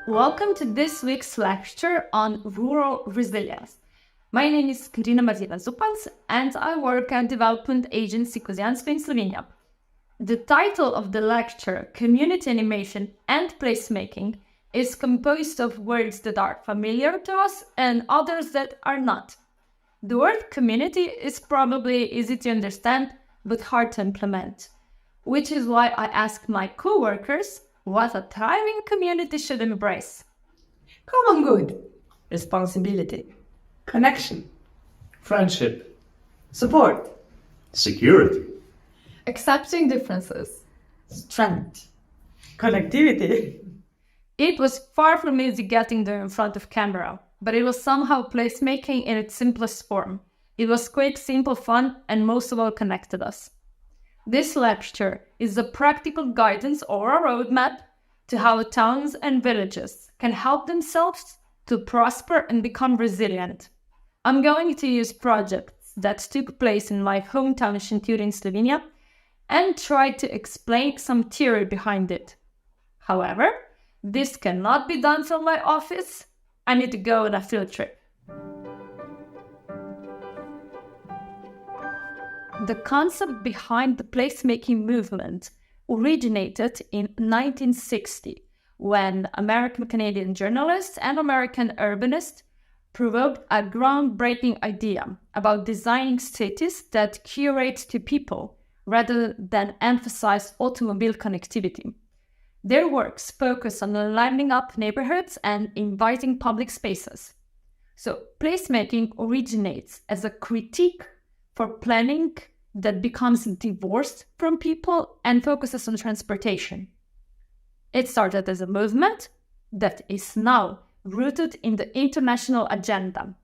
Welcome to this week's lecture on rural resilience. My name is Karina Martina Zupac and I work at development agency Koziansko in Slovenia. The title of the lecture, Community Animation and Placemaking, is composed of words that are familiar to us and others that are not. The word community is probably easy to understand but hard to implement, which is why I asked my co-workers what a thriving community should embrace. Common good, responsibility, connection, friendship, support, security, accepting differences, strength, connectivity. It was far from easy getting there in front of camera, but it was somehow placemaking in its simplest form. It was quick, simple, fun, and most of all connected us. This lecture is a practical guidance or a roadmap to how towns and villages can help themselves to prosper and become resilient. I'm going to use projects that took place in my hometown Shinturi in Slovenia and try to explain some theory behind it. However, this cannot be done from my office. I need to go on a field trip. The concept behind the placemaking movement originated in 1960 when American-Canadian journalists and American urbanists provoked a groundbreaking idea about designing cities that curate to people rather than emphasize automobile connectivity. Their works focus on lining up neighborhoods and inviting public spaces. So placemaking originates as a critique for planning that becomes divorced from people and focuses on transportation. It started as a movement that is now rooted in the international agenda.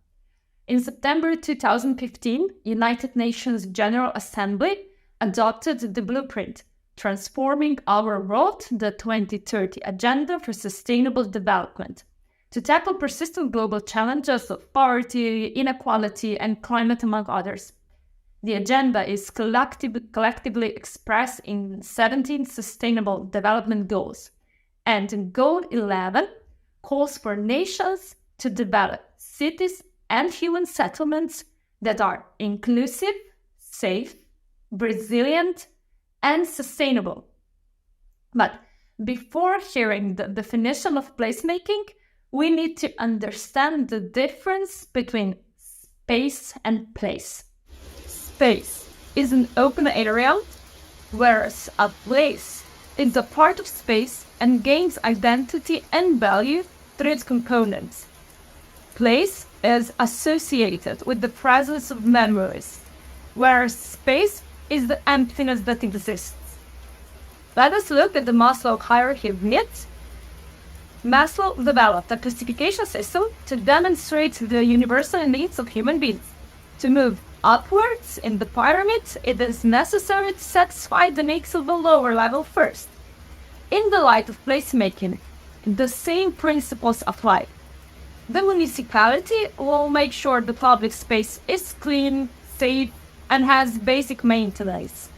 In September 2015, United Nations General Assembly adopted the blueprint, Transforming Our World, the 2030 Agenda for Sustainable Development, to tackle persistent global challenges of poverty, inequality, and climate, among others. The agenda is collectively expressed in 17 Sustainable Development Goals, and in Goal 11 calls for nations to develop cities and human settlements that are inclusive, safe, resilient, and sustainable. But before hearing the definition of placemaking, we need to understand the difference between space and place. Space is an open area, whereas a place is a part of space and gains identity and value through its components. Place is associated with the presence of memories, whereas space is the emptiness that exists. Let us look at the Maslow hierarchy of needs. Maslow developed a classification system to demonstrate the universal needs of human beings. To move upwards in the pyramid, it is necessary to satisfy the needs of the lower level first. In the light of placemaking, the same principles apply. The municipality will make sure the public space is clean, safe, and has basic maintenance.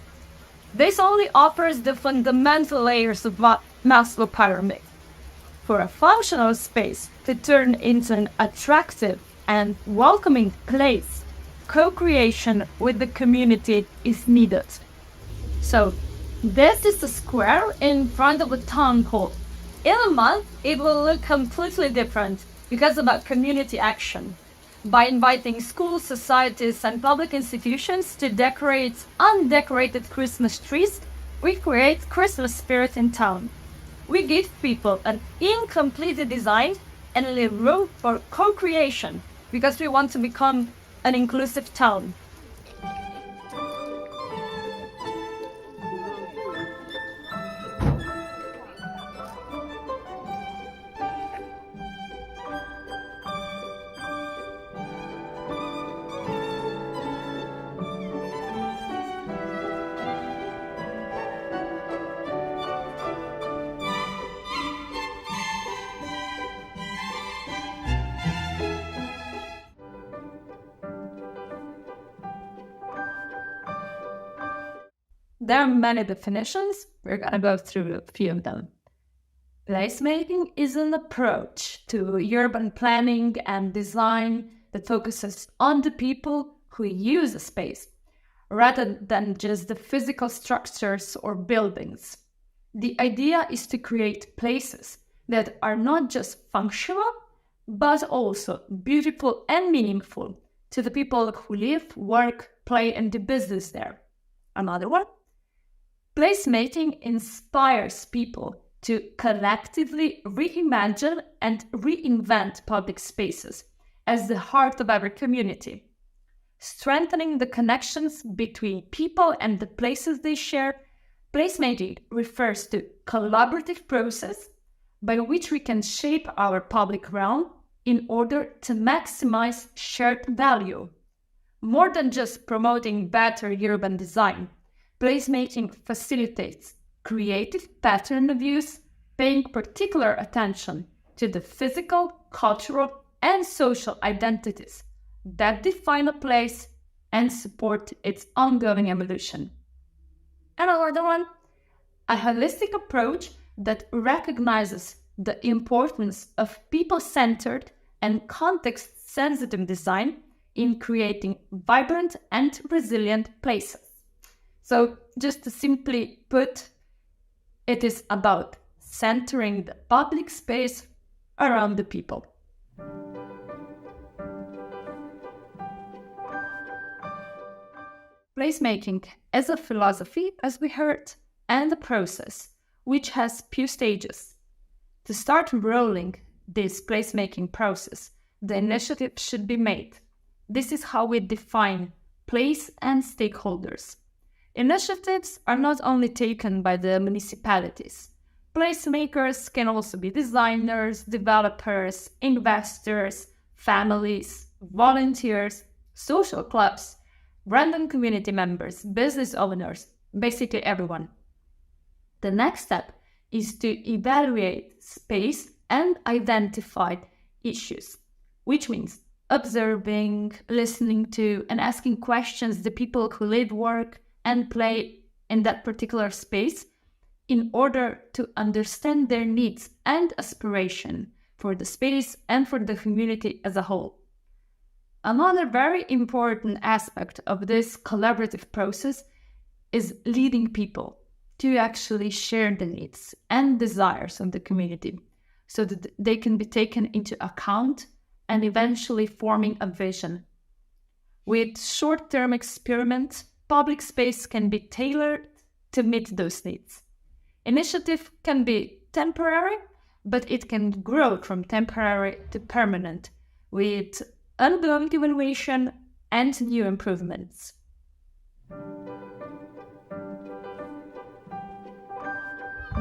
This only offers the fundamental layers of Maslow pyramid. For a functional space to turn into an attractive and welcoming place, co-creation with the community is needed. So, this is a square in front of a town hall. In a month, it will look completely different because of a community action. By inviting schools, societies, and public institutions to decorate undecorated Christmas trees, we create Christmas spirit in town. We give people an incomplete design and leave room for co-creation because we want to become an inclusive town. There are many definitions. We're going to go through a few of them. Placemaking is an approach to urban planning and design that focuses on the people who use a space, rather than just the physical structures or buildings. The idea is to create places that are not just functional, but also beautiful and meaningful to the people who live, work, play, and do business there. Another one. Placemaking inspires people to collectively reimagine and reinvent public spaces as the heart of every community, strengthening the connections between people and the places they share. Placemaking refers to collaborative process by which we can shape our public realm in order to maximize shared value. More than just promoting better urban design, placemaking facilitates creative pattern of use, paying particular attention to the physical, cultural, and social identities that define a place and support its ongoing evolution. And another one, a holistic approach that recognizes the importance of people-centered and context-sensitive design in creating vibrant and resilient places. So just to simply put, it is about centering the public space around the people. Placemaking as a philosophy, as we heard, and a process which has few stages. To start rolling this placemaking process, the initiative should be made. This is how we define place and stakeholders. Initiatives are not only taken by the municipalities. Placemakers can also be designers, developers, investors, families, volunteers, social clubs, random community members, business owners, basically everyone. The next step is to evaluate space and identify issues, which means observing, listening to, and asking questions the people who live, work, and play in that particular space in order to understand their needs and aspiration for the space and for the community as a whole. Another very important aspect of this collaborative process is leading people to actually share the needs and desires of the community so that they can be taken into account and eventually forming a vision. With short-term experiments, public space can be tailored to meet those needs. Initiative can be temporary, but it can grow from temporary to permanent with ongoing evaluation and new improvements.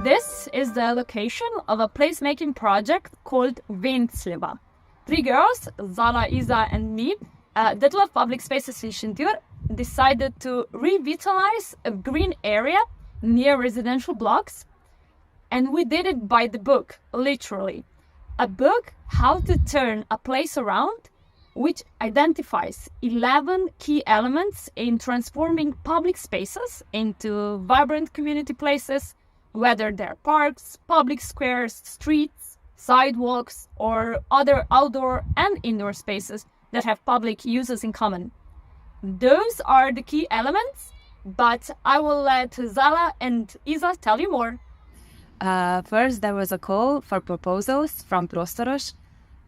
This is the location of a placemaking project called Ventsleva. 3 girls, Zala, Iza, and me, that love public spaces in Shintür, decided to revitalize a green area near residential blocks. And we did it by the book, literally. A book, How to Turn a Place Around, which identifies 11 key elements in transforming public spaces into vibrant community places, whether they're parks, public squares, streets, sidewalks, or other outdoor and indoor spaces that have public uses in common. Those are the key elements, but I will let Zala and Iza tell you more. First, there was a call for proposals from Prostoros,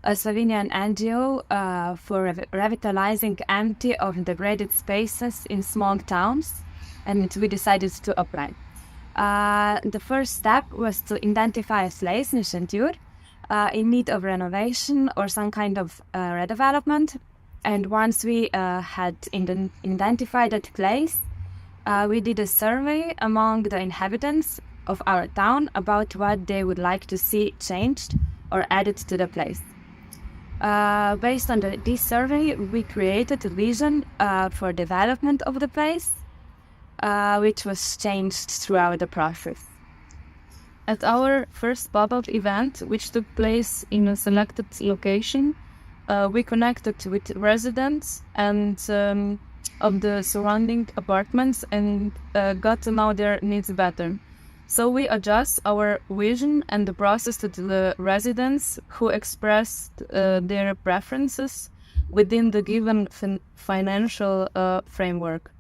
a Slovenian NGO for revitalizing empty or degraded spaces in small towns, and we decided to apply. The first step was to identify a place in Shintür in need of renovation or some kind of redevelopment. And once we had identified that place, we did a survey among the inhabitants of our town about what they would like to see changed or added to the place. Based on this survey, we created a vision for development of the place, which was changed throughout the process. At our first pop-up event, which took place in a selected location, we connected with residents and of the surrounding apartments and got to know their needs better. So we adjust our vision and the process to the residents who expressed their preferences within the given financial framework.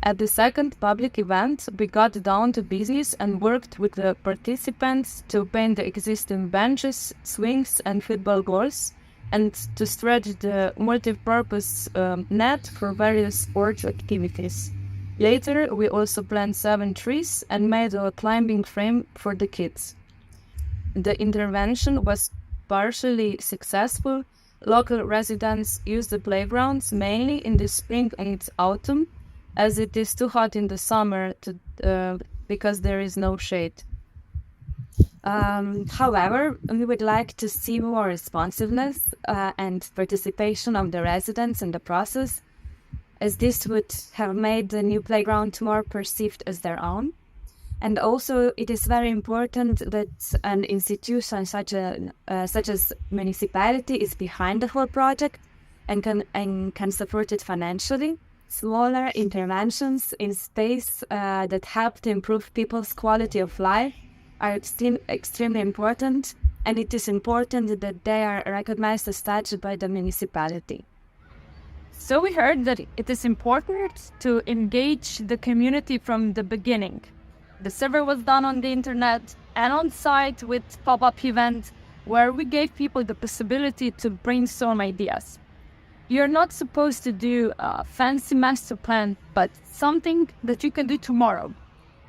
At the second public event, we got down to business and worked with the participants to paint the existing benches, swings and football goals, and to stretch the multi-purpose net for various sports activities. Later, we also planted 7 trees and made a climbing frame for the kids. The intervention was partially successful. Local residents use the playgrounds mainly in the spring and autumn, as it is too hot in the summer because there is no shade. However, we would like to see more responsiveness and participation of the residents in the process, as this would have made the new playground more perceived as their own. And also, it is very important that an institution such as municipality is behind the whole project and can support it financially. Smaller interventions in space that help to improve people's quality of life are extremely important, and it is important that they are recognized as such by the municipality. So we heard that it is important to engage the community from the beginning. The survey was done on the internet and on site with pop-up event where we gave people the possibility to brainstorm ideas. You're not supposed to do a fancy master plan, but something that you can do tomorrow.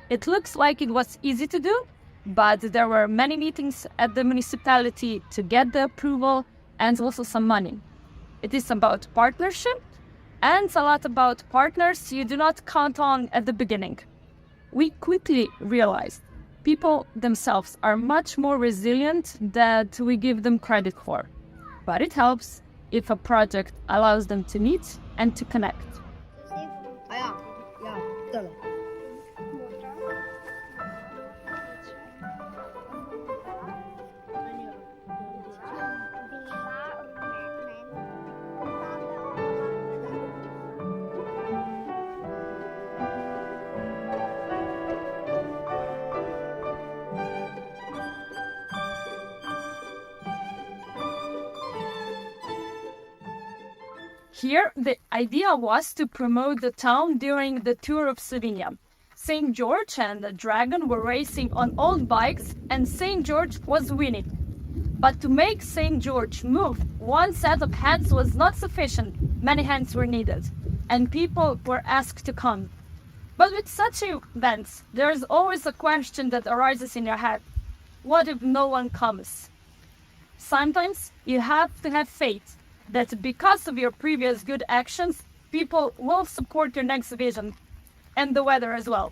It looks like it was easy to do, but there were many meetings at the municipality to get the approval and also some money. It is about partnership and a lot about partners you do not count on at the beginning. We quickly realized people themselves are much more resilient than we give them credit for. But it helps if a project allows them to meet and to connect. Here, the idea was to promote the town during the tour of Slovenia. St. George and the Dragon were racing on old bikes and St. George was winning. But to make St. George move, one set of hands was not sufficient. Many hands were needed, and people were asked to come. But with such events, there is always a question that arises in your head. What if no one comes? Sometimes you have to have faith that because of your previous good actions, people will support your next vision, and the weather as well.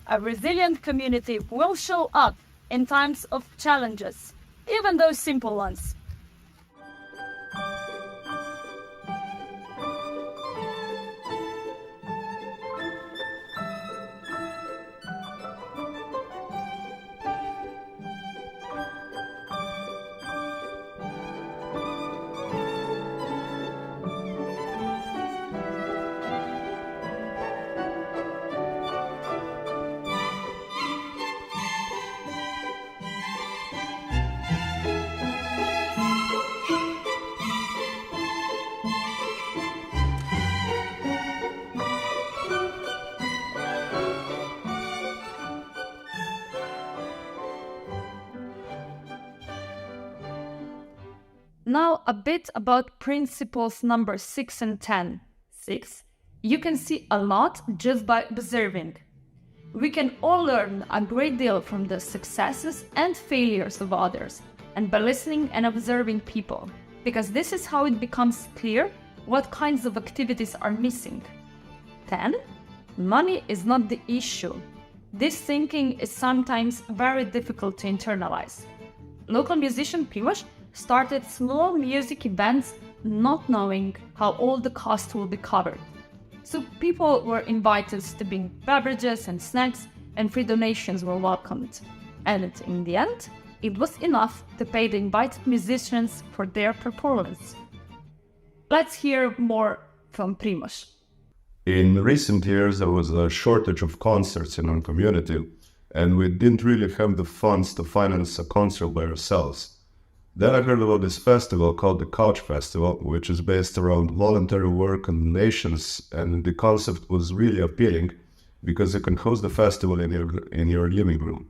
A resilient community will show up in times of challenges, even those simple ones. Now a bit about principles number 6 and 10. 6. You can see a lot just by observing. We can all learn a great deal from the successes and failures of others, and by listening and observing people, because this is how it becomes clear what kinds of activities are missing. 10. Money is not the issue. This thinking is sometimes very difficult to internalize. Local musician Primož started small music events not knowing how all the cost will be covered. So people were invited to bring beverages and snacks, and free donations were welcomed. And in the end, it was enough to pay the invited musicians for their performance. Let's hear more from Primož. In recent years, there was a shortage of concerts in our community, and we didn't really have the funds to finance a concert by ourselves. Then I heard about this festival called the Couch Festival, which is based around voluntary work and donations, and the concept was really appealing because you can host the festival in your living room.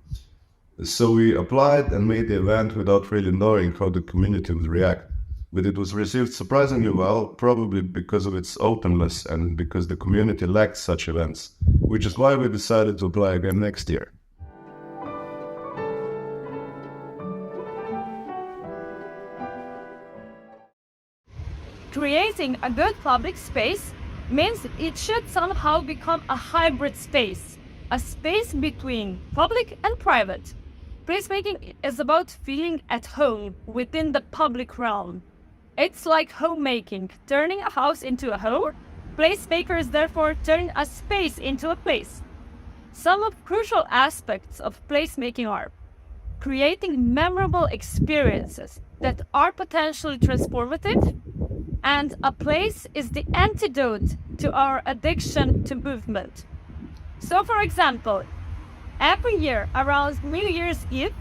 So we applied and made the event without really knowing how the community would react. But it was received surprisingly well, probably because of its openness and because the community lacked such events, which is why we decided to apply again next year. Creating a good public space means it should somehow become a hybrid space, a space between public and private. Placemaking is about feeling at home within the public realm. It's like homemaking, turning a house into a home. Placemakers therefore turn a space into a place. Some of crucial aspects of placemaking are creating memorable experiences that are potentially transformative, and a place is the antidote to our addiction to movement. So, for example, every year around New Year's Eve,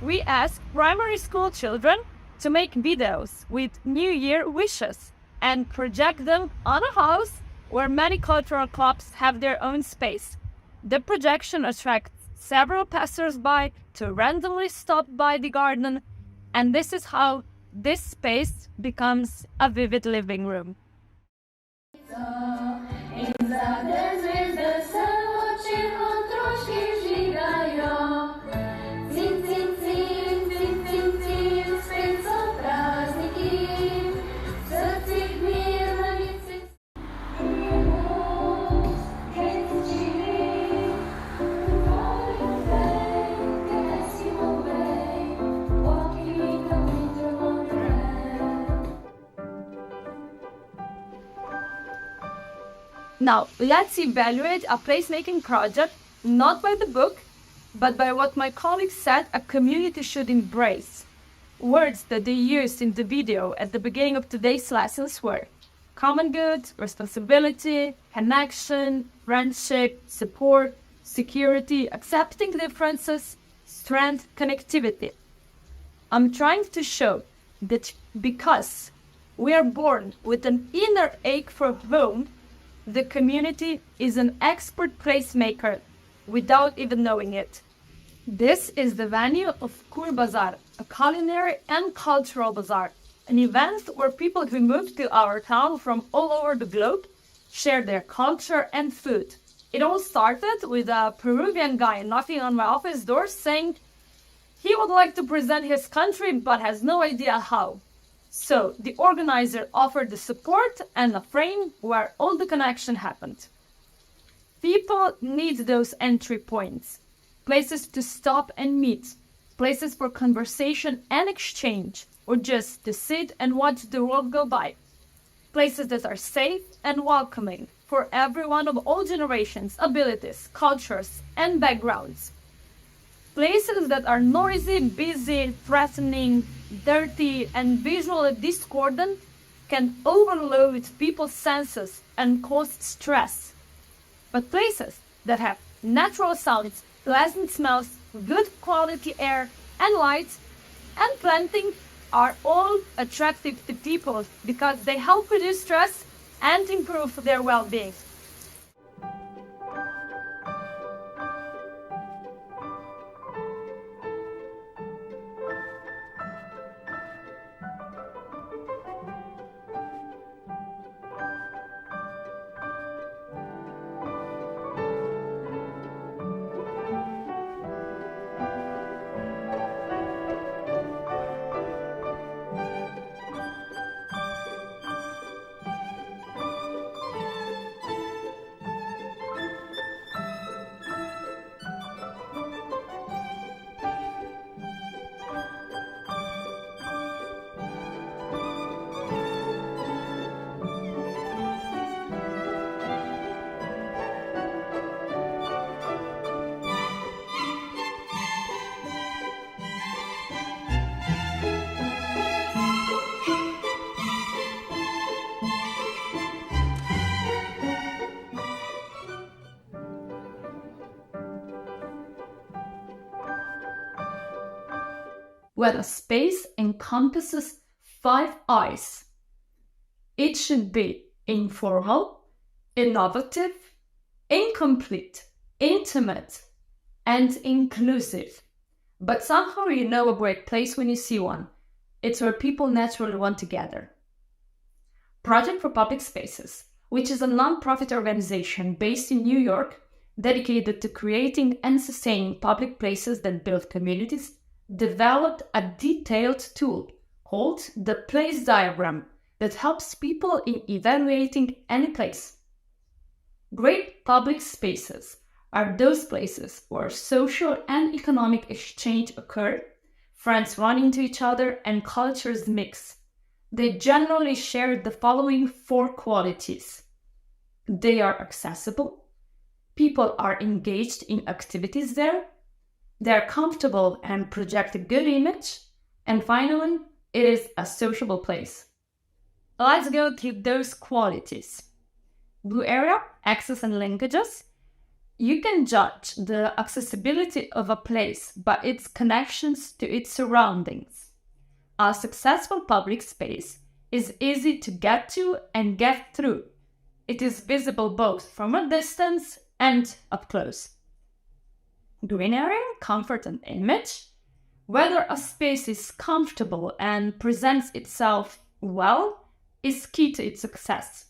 we ask primary school children to make videos with New Year wishes and project them on a house where many cultural clubs have their own space. The projection attracts several passers-by to randomly stop by the garden, and this is how this space becomes a vivid living room. Now, let's evaluate a placemaking project not by the book, but by what my colleagues said a community should embrace. Words that they used in the video at the beginning of today's lessons were common good, responsibility, connection, friendship, support, security, accepting differences, strength, connectivity. I'm trying to show that because we are born with an inner ache for home, the community is an expert placemaker without even knowing it. This is the venue of Kur Bazaar, a culinary and cultural bazaar, an event where people who moved to our town from all over the globe share their culture and food. It all started with a Peruvian guy knocking on my office door saying he would like to present his country but has no idea how. So the organizer offered the support and a frame where all the connection happened. People need those entry points, places to stop and meet, places for conversation and exchange, or just to sit and watch the world go by. Places that are safe and welcoming for everyone of all generations, abilities, cultures, and backgrounds. Places that are noisy, busy, threatening, dirty, and visually discordant can overload people's senses and cause stress. But places that have natural sounds, pleasant smells, good quality air and light, and planting are all attractive to people because they help reduce stress and improve their well-being. when a space encompasses 5 I's. It should be informal, innovative, incomplete, intimate, and inclusive. But somehow you know a great place when you see one. It's where people naturally want to gather. Project for Public Spaces, which is a non-profit organization based in New York dedicated to creating and sustaining public places that build communities, developed a detailed tool called the Place Diagram that helps people in evaluating any place. Great public spaces are those places where social and economic exchange occur, friends run into each other, and cultures mix. They generally share the following 4 qualities. They are accessible. People are engaged in activities there. They are comfortable and project a good image. And finally, it is a sociable place. Let's go through those qualities. Blue area, access and linkages. You can judge the accessibility of a place by its connections to its surroundings. A successful public space is easy to get to and get through. It is visible both from a distance and up close. Green area, comfort and image. Whether a space is comfortable and presents itself well is key to its success.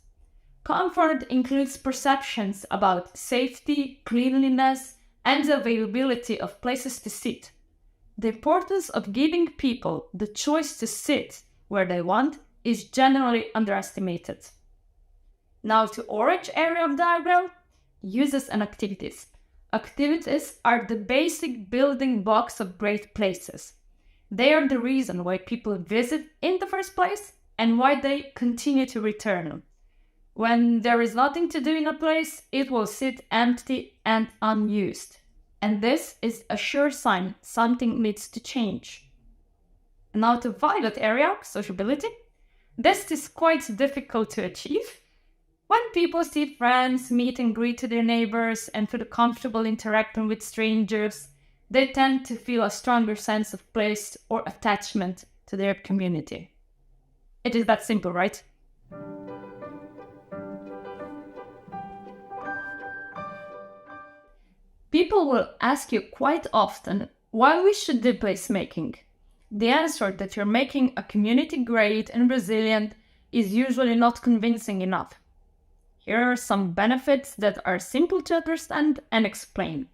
Comfort includes perceptions about safety, cleanliness, and the availability of places to sit. The importance of giving people the choice to sit where they want is generally underestimated. Now to orange area of diagram, uses and activities. Activities are the basic building blocks of great places. They are the reason why people visit in the first place and why they continue to return. When there is nothing to do in a place, it will sit empty and unused. And this is a sure sign something needs to change. Now to violet area, sociability. This is quite difficult to achieve. When people see friends, meet and greet to their neighbors, and feel comfortable interacting with strangers, they tend to feel a stronger sense of place or attachment to their community. It is that simple, right? People will ask you quite often why we should do placemaking. The answer that you're making a community great and resilient is usually not convincing enough. Here are some benefits that are simple to understand and explain.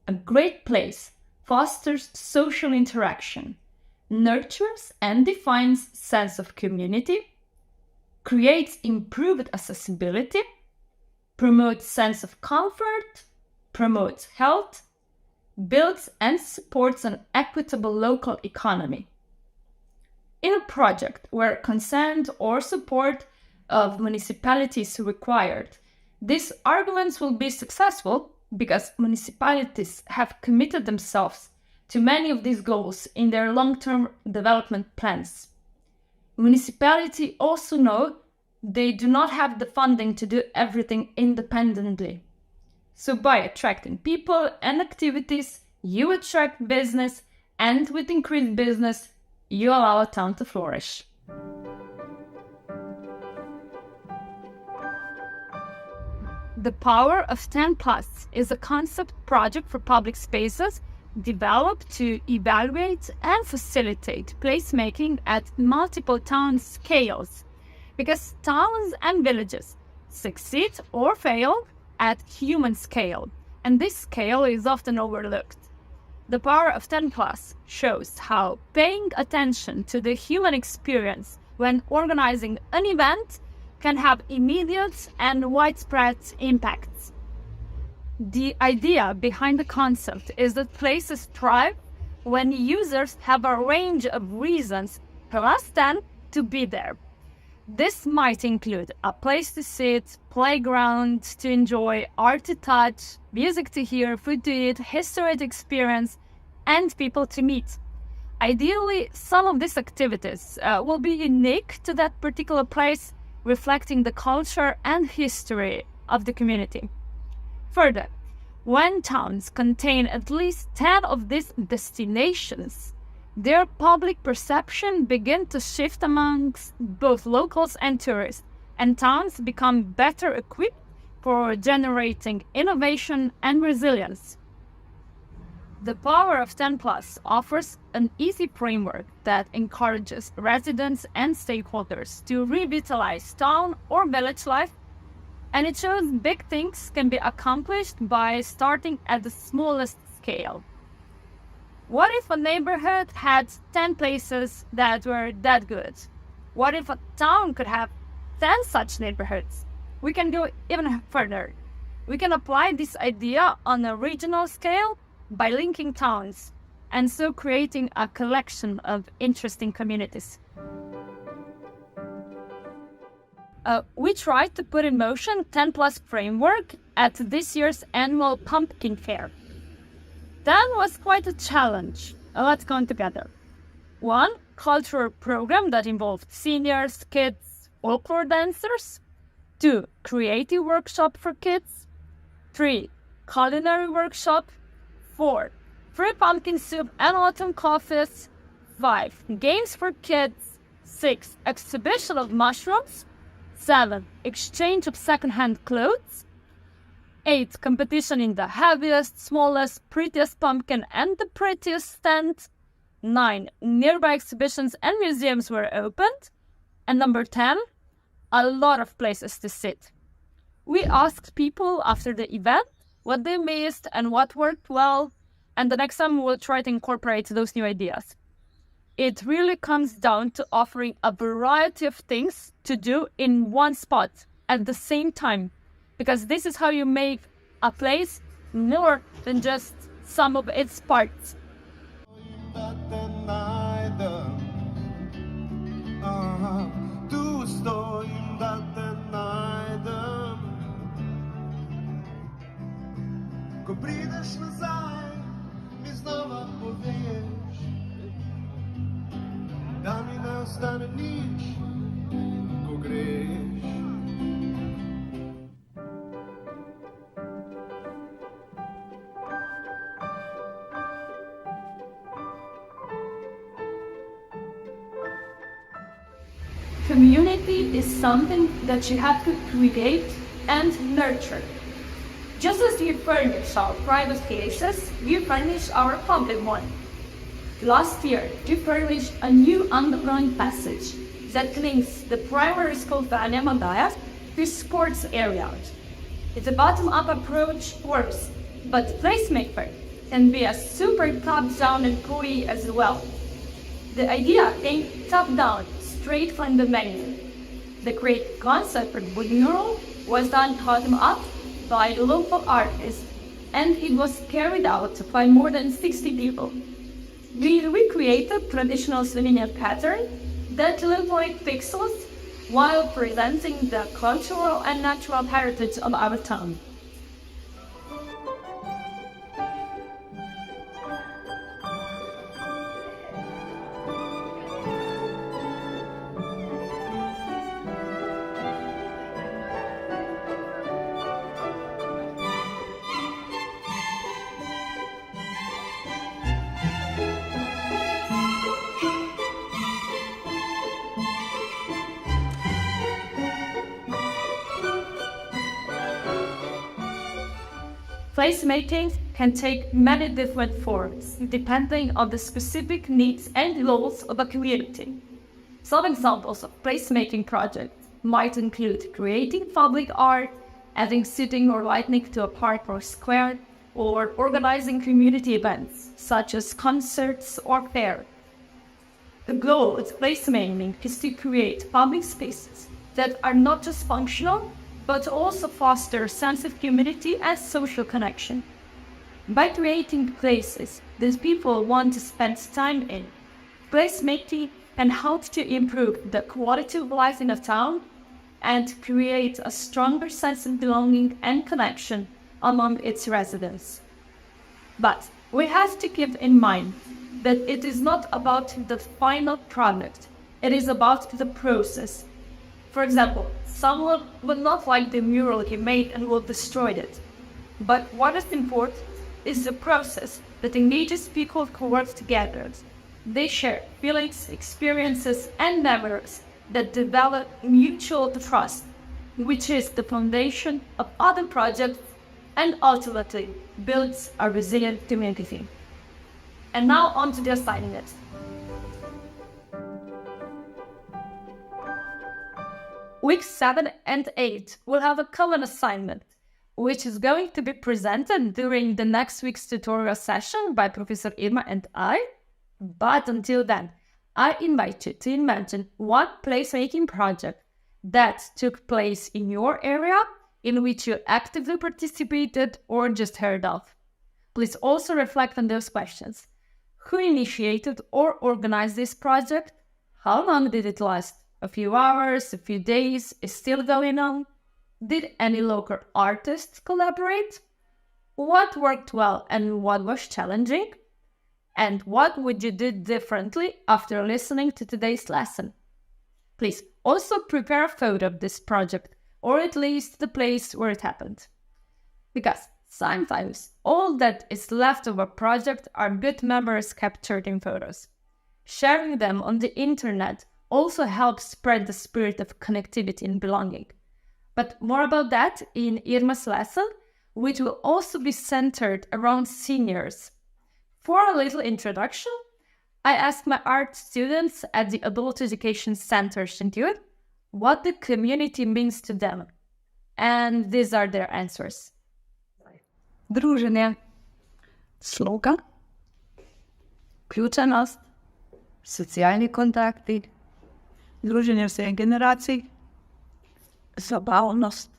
A great place fosters social interaction, nurtures and defines sense of community, creates improved accessibility, promotes sense of comfort, promotes health, builds and supports an equitable local economy. In a project where consent or support of municipalities required, these arguments will be successful because municipalities have committed themselves to many of these goals in their long-term development plans. Municipalities also know they do not have the funding to do everything independently. So by attracting people and activities, you attract business, and with increased business, you allow a town to flourish. The Power of 10 Plus is a concept project for public spaces developed to evaluate and facilitate placemaking at multiple town scales, because towns and villages succeed or fail at human scale, and this scale is often overlooked. The Power of 10 Plus shows how paying attention to the human experience when organizing an event can have immediate and widespread impacts. The idea behind the concept is that places thrive when users have a range of reasons plus 10 to be there. This might include a place to sit, playground to enjoy, art to touch, music to hear, food to eat, history to experience, and people to meet. Ideally, some of these activities will be unique to that particular place, reflecting the culture and history of the community. Further, when towns contain at least 10 of these destinations, their public perception began to shift amongst both locals and tourists, and towns become better equipped for generating innovation and resilience. The Power of 10 Plus offers an easy framework that encourages residents and stakeholders to revitalize town or village life, and it shows big things can be accomplished by starting at the smallest scale. What if a neighborhood had 10 places that were that good? What if a town could have 10 such neighborhoods? We can go even further. We can apply this idea on a regional scale by linking towns, and so creating a collection of interesting communities. We tried to put in motion 10 Plus framework at this year's annual Pumpkin Fair. That was quite a challenge. Let's go together. 1. Cultural program that involved seniors, kids, folklore dancers. 2. Creative workshop for kids. 3. Culinary workshop. 4. Free pumpkin soup and autumn coffees. 5. Games for kids. 6. Exhibition of mushrooms. 7. Exchange of second-hand clothes. 8. Competition in the heaviest, smallest, prettiest pumpkin and the prettiest stand. 9. Nearby exhibitions and museums were opened. And number 10. A lot of places to sit. We asked people after the event what they missed and what worked well, and the next time we'll try to incorporate those new ideas. It really comes down to offering a variety of things to do in one spot at the same time, because this is how you make a place more than just some of its parts. Ko prideš nazaj, mi znova poveš, da mi ne ostane nič, ko greš. Community is something that you have to create and nurture. Just as you furnish our private places, we furnish our public one. Last year, we furnished a new underground passage that links the primary school Vania Madaya to sports areas. The bottom-up approach works, but Placemaker can be a super top-down employee as well. The idea came top-down, straight from the menu. The creative concept for the wood mural was done bottom-up by local artists, and it was carried out by more than 60 people. We recreated traditional Slovenian pattern that looked like pixels while presenting the cultural and natural heritage of our town. Placemaking can take many different forms, depending on the specific needs and goals of a community. Some examples of placemaking projects might include creating public art, adding seating or lighting to a park or square, or organizing community events, such as concerts or fairs. The goal of placemaking is to create public spaces that are not just functional, but also foster a sense of community and social connection. By creating places that people want to spend time in, placemaking can help to improve the quality of life in a town and create a stronger sense of belonging and connection among its residents. But we have to keep in mind that it is not about the final product, it is about the process. For example, someone will not like the mural he made and will destroy it. But what is important is the process that engages people who work together. They share feelings, experiences, and memories that develop mutual trust, which is the foundation of other projects and ultimately builds a resilient community. And now on to the assignment. Weeks 7 and 8 will have a common assignment, which is going to be presented during the next week's tutorial session by Professor Irma and I. But until then, I invite you to imagine one placemaking project that took place in your area in which you actively participated or just heard of. Please also reflect on those questions. Who initiated or organized this project? How long did it last? A few hours, a few days, is still going on? Did any local artists collaborate? What worked well and what was challenging? And what would you do differently after listening to today's lesson? Please also prepare a photo of this project, or at least the place where it happened. Because sometimes all that is left of a project are good memories captured in photos. Sharing them on the internet also helps spread the spirit of connectivity and belonging. But more about that in Irma's lesson, which will also be centered around seniors. For a little introduction, I asked my art students at the Adult Education Center Shintür what the community means to them. And these are their answers. Druženje, sloga, vključenost, socialni kontakti, druženje vseh generacij, zabavnost,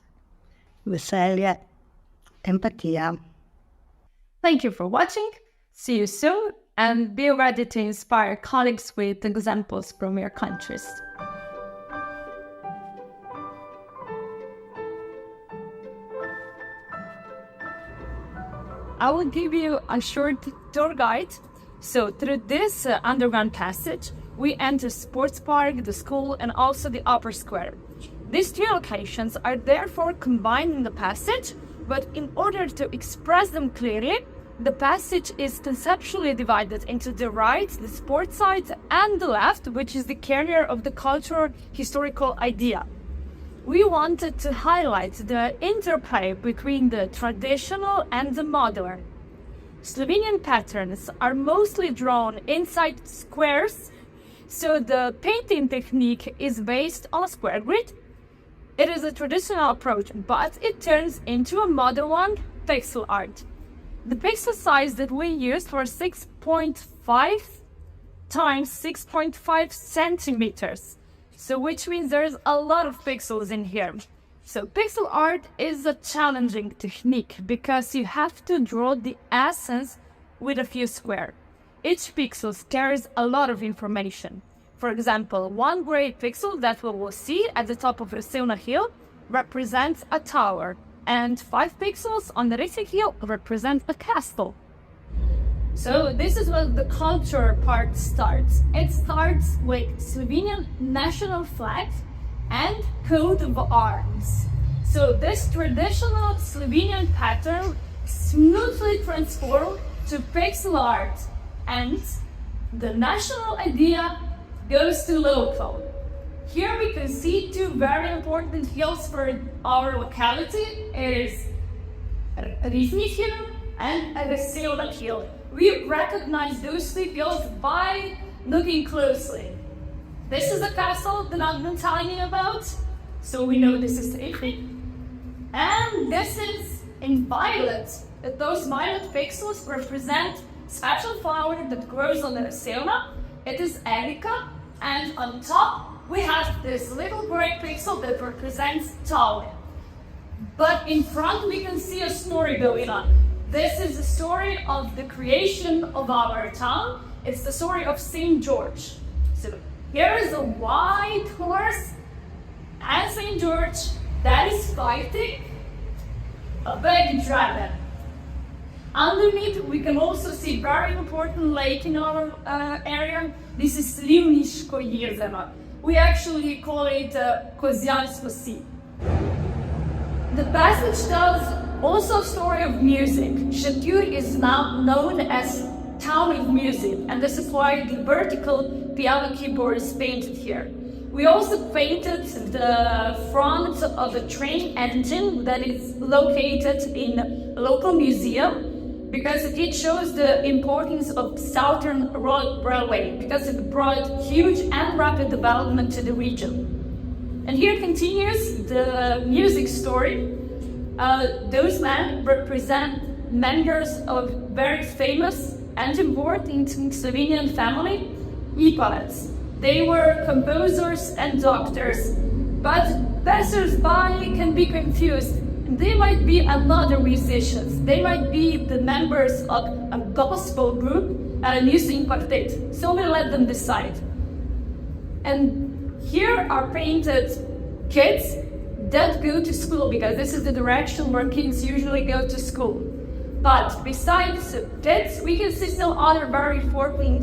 veselje, empatija. Thank you for watching. See you soon, and be ready to inspire colleagues with examples from your countries. I will give you a short tour guide. So through this underground passage, we enter Sports Park, the school, and also the Upper Square. These three locations are therefore combined in the passage, but in order to express them clearly, the passage is conceptually divided into the right, the sports side, and the left, which is the carrier of the cultural historical idea. We wanted to highlight the interplay between the traditional and the modern. Slovenian patterns are mostly drawn inside squares, so the painting technique is based on a square grid. It is a traditional approach, but it turns into a modern one, pixel art. The pixel size that we used was 6.5 times 6.5 centimeters. So which means there's a lot of pixels in here. So pixel art is a challenging technique because you have to draw the essence with a few squares. Each pixel carries a lot of information. For example, one gray pixel that we will see at the top of Rosevna Hill represents a tower, and 5 pixels on the Risi Hill represent a castle. So this is where the culture part starts. It starts with Slovenian national flag and coat of arms. So this traditional Slovenian pattern smoothly transformed to pixel art, and the national idea goes to local. Here we can see 2 very important hills for our locality. It is Risi Hill and Rosevna Hill. We recognize those 2 hills by looking closely. This is a castle that I've been telling you about, so we know this is Risi. And this is in violet. Those violet pixels represent special flower that grows on the Rosevna. It is Erica, and on top we have this little gray pixel that represents Tallinn. But in front we can see a story going on. This is the story of the creation of our town. It's the story of St. George. So here is a white horse and St. George that is fighting a big dragon. Underneath we can also see very important lake in our area. This is Slivniško jezero. We actually call it Kozjansko Sea. The passage tells also a story of music. Shintür is now known as town of music, and this is why the vertical piano keyboard is painted here. We also painted the front of the train engine that is located in a local museum because it shows the importance of Southern Railway because it brought huge and rapid development to the region. And here continues the music story. Those men represent members of very famous and important Slovenian family, Ipavets. They were composers and doctors, but passers-by can be confused. They might be another musicians. They might be the members of a gospel group and a music quartet. So we let them decide. And here are painted kids that go to school because this is the direction where kids usually go to school. But besides kids, we can see still other very important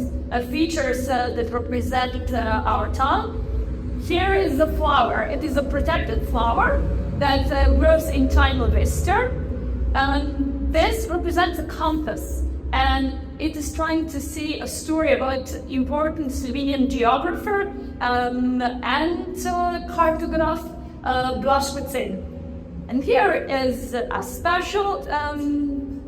features that represent our town. Here is the flower. It is a protected flower that grows in time of Easter. This represents a compass, and it is trying to see a story about important Slovenian geographer and cartograph Blažkocin. And here is a special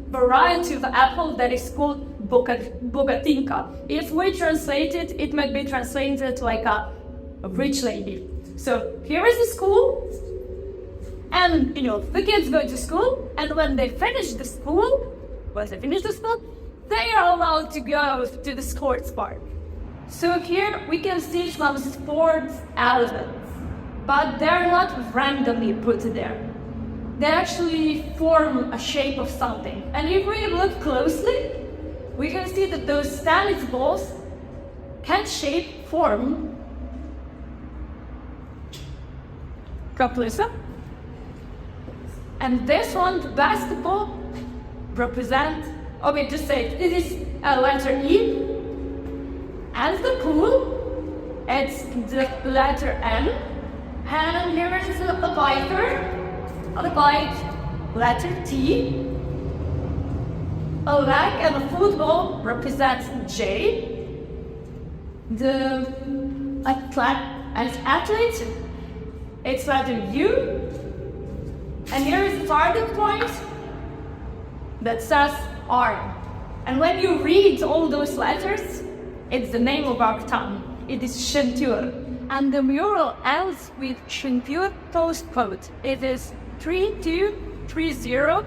variety of apple that is called bogatinka. If we translate it, it might be translated like a rich lady. So here is the school, and the kids go to school, and when they finish the school, they are allowed to go to the sports park. So here we can see some sports elements, but they're not randomly put there. They actually form a shape of something. And if we look closely, we can see that those tennis balls can form kaplisa. And this one, the basketball, represents, just say it is a letter E. And the pool, it's the letter M. And here is the biker. On the bike, letter T. A leg and a football represents J. The athlete, it's letter U. And here is the target point that says R. And when you read all those letters, it's the name of our town. It is Šentjur. And the mural ends with Šentjur postcode. It is 3230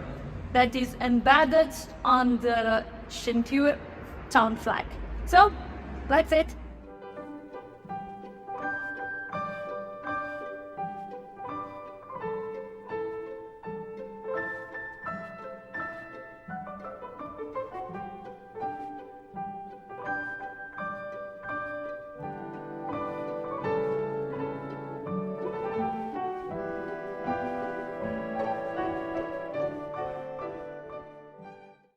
that is embedded on the Šentjur town flag. So, that's it.